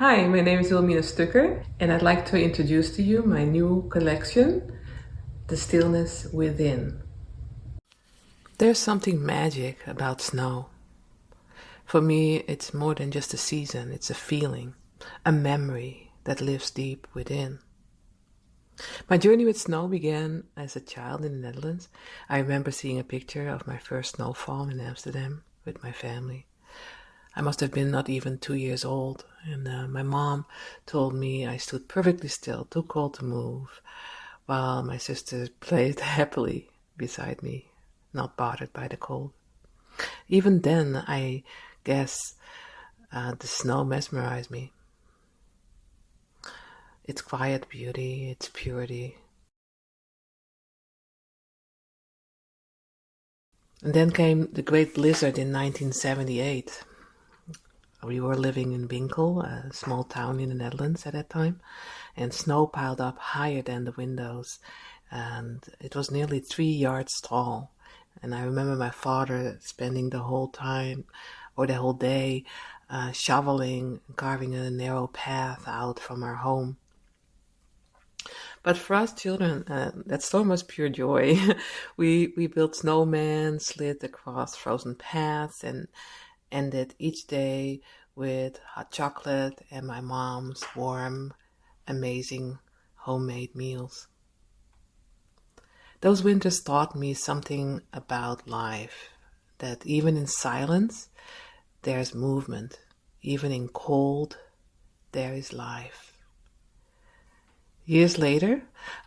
Hi, my name is Wilhelmina Stöcker, and I'd like to introduce to you my new collection, The Stillness Within. There's something magic about snow. For me, it's more than just a season, it's a feeling, a memory that lives deep within. My journey with snow began as a child in the Netherlands. I remember seeing a picture of my first snowfall in Amsterdam with my family. I must have been not even 2 years old, and my mom told me I stood perfectly still, too cold to move, while my sister played happily beside me, not bothered by the cold. Even then, I guess the snow mesmerized me. Its quiet beauty, its purity. And then came the great blizzard in 1978. We were living in Winkel, a small town in the Netherlands at that time, and snow piled up higher than the windows, and it was nearly 3 yards tall. And I remember my father spending the whole time or the whole day shoveling, carving a narrow path out from our home. But for us children, that storm was pure joy. We built snowmen, slid across frozen paths, and ended each day with hot chocolate and my mom's warm, amazing homemade meals. Those winters taught me something about life, that even in silence, there's movement. Even in cold, there is life. Years later,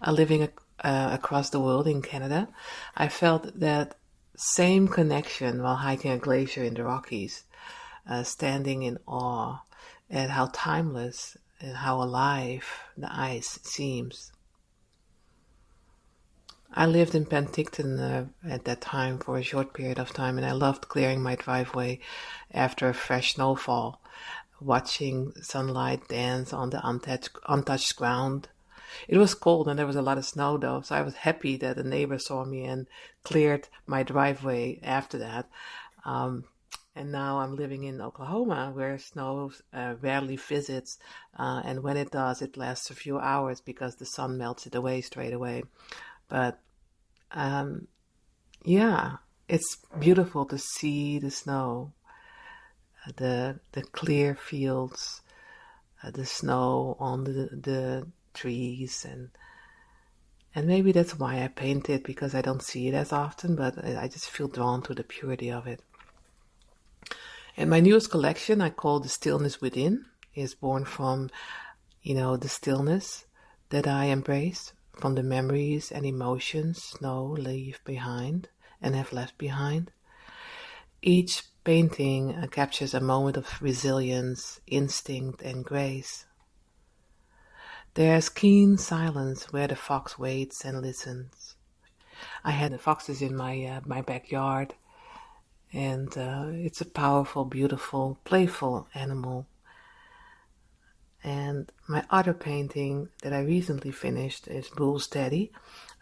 living across the world in Canada, I felt that same connection while hiking a glacier in the Rockies, standing in awe at how timeless and how alive the ice seems. I lived in Penticton at that time for a short period of time, and I loved clearing my driveway after a fresh snowfall, watching sunlight dance on the untouched ground. It was cold and there was a lot of snow though, so I was happy that a neighbor saw me and cleared my driveway after that. Um, and now I'm living in Oklahoma where snow rarely visits, and when it does, it lasts a few hours because the sun melts it away straight away. But um, yeah, it's beautiful to see the snow, the clear fields, the snow on the trees, and maybe that's why I paint it, because I don't see it as often, but I just feel drawn to the purity of it. And my newest collection I call The Stillness Within is born from, the stillness that I embrace, from the memories and emotions snow leave behind and have left behind. Each painting captures a moment of resilience, instinct, and grace. There's keen silence where the fox waits and listens. I had the foxes in my backyard, and it's a powerful, beautiful, playful animal. And my other painting that I recently finished is Bull Steady,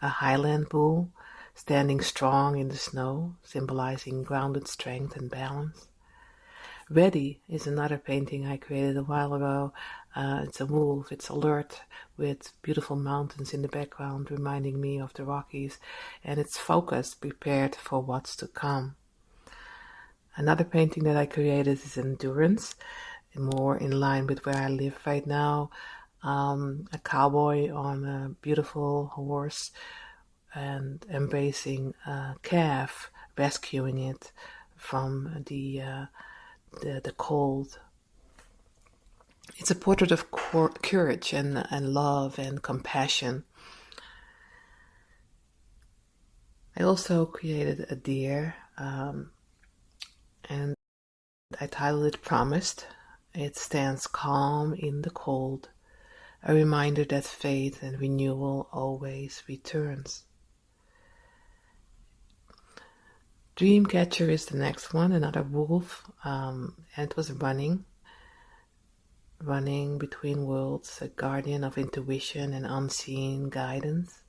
a highland bull standing strong in the snow, symbolizing grounded strength and balance. Ready is another painting I created a while ago. It's a wolf, it's alert, with beautiful mountains in the background reminding me of the Rockies, and it's focused, prepared for what's to come. Another painting that I created is Endurance, more in line with where I live right now. A cowboy on a beautiful horse and embracing a calf, rescuing it from the cold. It's a portrait of courage and love and compassion. I also created a deer, and I titled it Promised. It stands calm in the cold, a reminder that faith and renewal always returns. Dreamcatcher is the next one, another wolf, and it was running between worlds, a guardian of intuition and unseen guidance.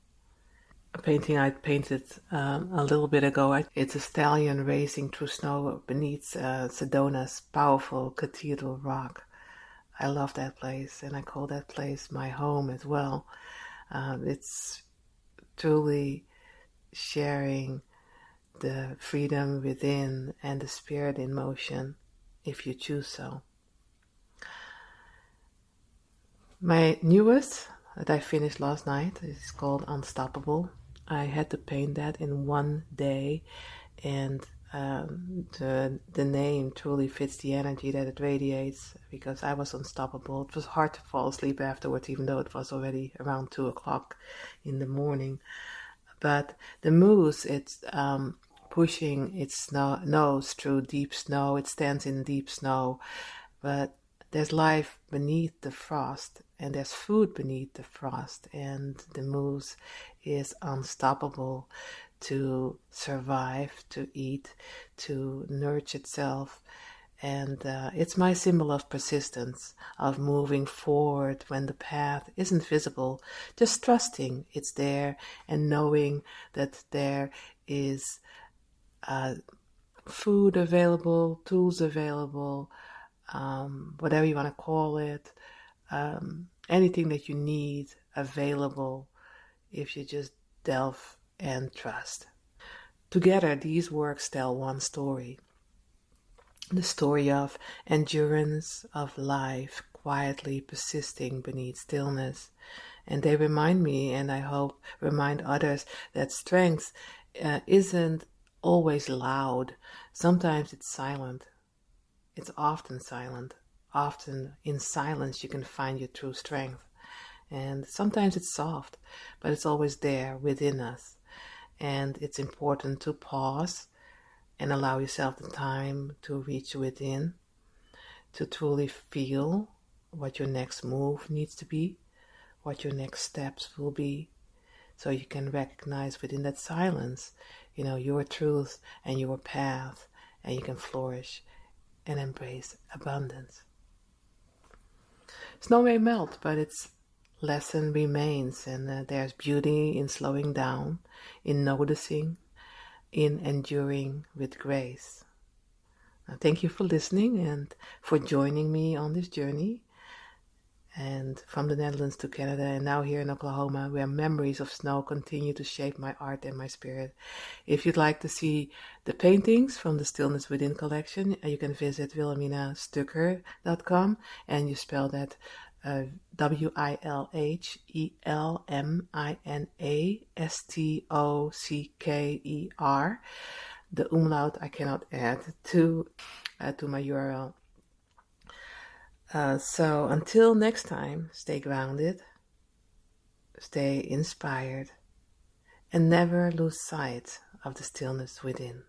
A painting I painted a little bit ago. It's a stallion racing through snow beneath Sedona's powerful cathedral rock. I love that place, and I call that place my home as well. It's truly sharing the freedom within and the spirit in motion, if you choose so. My newest that I finished last night is called Unstoppable. I had to paint that in one day, and the name truly fits the energy that it radiates, because I was unstoppable. It was hard to fall asleep afterwards, even though it was already around 2 o'clock in the morning. But the moose, it's pushing its nose through deep snow. It stands in deep snow, but there's life beneath the frost, and there's food beneath the frost, and the moose is unstoppable to survive, to eat, to nourish itself. And it's my symbol of persistence, of moving forward when the path isn't visible, just trusting it's there and knowing that there is food available, tools available, whatever you want to call it, anything that you need available if you just delve and trust. Together, these works tell one story. The story of endurance, of life quietly persisting beneath stillness. And they remind me, and I hope remind others, that strength isn't always loud. Sometimes it's silent. It's often silent. Often in silence you can find your true strength. And sometimes it's soft, but it's always there within us. And it's important to pause and allow yourself the time to reach within, to truly feel what your next move needs to be, what your next steps will be, so you can recognize within that silence, your truth and your path, and you can flourish and embrace abundance. Snow may melt, but its lesson remains, and there's beauty in slowing down, in noticing, in enduring with grace. Thank you for listening and for joining me on this journey. And from the Netherlands to Canada, and now here in Oklahoma, where memories of snow continue to shape my art and my spirit. If you'd like to see the paintings from the Stillness Within collection, you can visit wilhelminaStöcker.com, and you spell that WILHELMINASTOCKER. The umlaut I cannot add to my URL. So until next time, stay grounded, stay inspired, and never lose sight of the stillness within.